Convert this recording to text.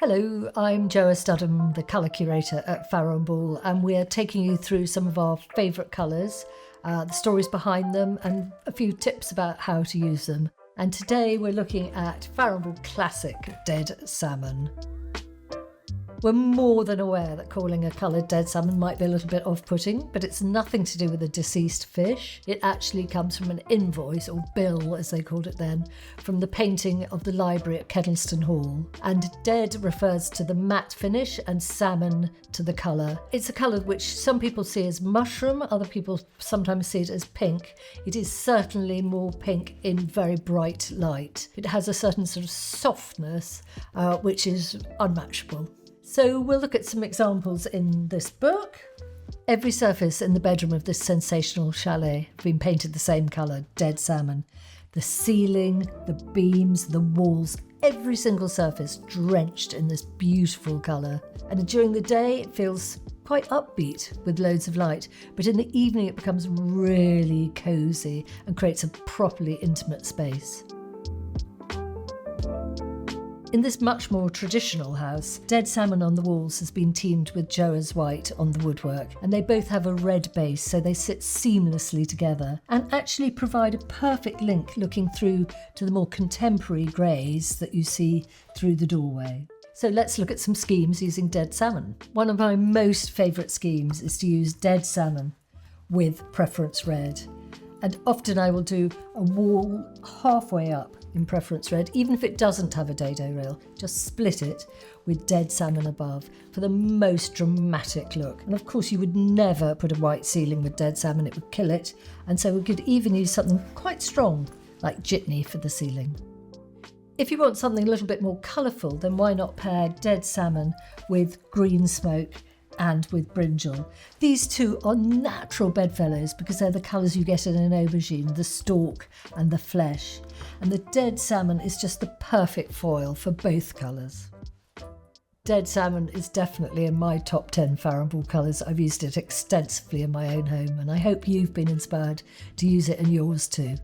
Hello, I'm Joa Studham, the colour curator at Farrow Ball, and we're taking you through some of our favourite colours, the stories behind them, and a few tips about how to use them. And today we're looking at Farrow Ball Classic Dead Salmon. We're more than aware that calling a coloured dead salmon might be a little bit off-putting, but it's nothing to do with a deceased fish. It actually comes from an invoice, or bill as they called it then, from the painting of the library at Kedleston Hall. And dead refers to the matte finish and salmon to the colour. It's a colour which some people see as mushroom, other people sometimes see it as pink. It is certainly more pink in very bright light. It has a certain sort of softness which is unmatchable. So we'll look at some examples in this book. Every surface in the bedroom of this sensational chalet have been painted the same colour, dead salmon. The ceiling, the beams, the walls, every single surface drenched in this beautiful colour. And during the day it feels quite upbeat with loads of light, but in the evening it becomes really cosy and creates a properly intimate space. In this much more traditional house, dead salmon on the walls has been teamed with Joa's white on the woodwork, and they both have a red base, so they sit seamlessly together and actually provide a perfect link looking through to the more contemporary greys that you see through the doorway. So let's look at some schemes using dead salmon. One of my most favourite schemes is to use dead salmon with preference red. And often I will do a wall halfway up in preference red, even if it doesn't have a dado rail, just split it with dead salmon above for the most dramatic look. And of course you would never put a white ceiling with dead salmon, it would kill it. And so we could even use something quite strong like jitney for the ceiling. If you want something a little bit more colourful, then why not pair dead salmon with green smoke and with brinjal. These two are natural bedfellows because they're the colours you get in an aubergine, the stalk and the flesh. And the dead salmon is just the perfect foil for both colours. Dead salmon is definitely in my top 10 Farrow Ball colours. I've used it extensively in my own home, and I hope you've been inspired to use it in yours too.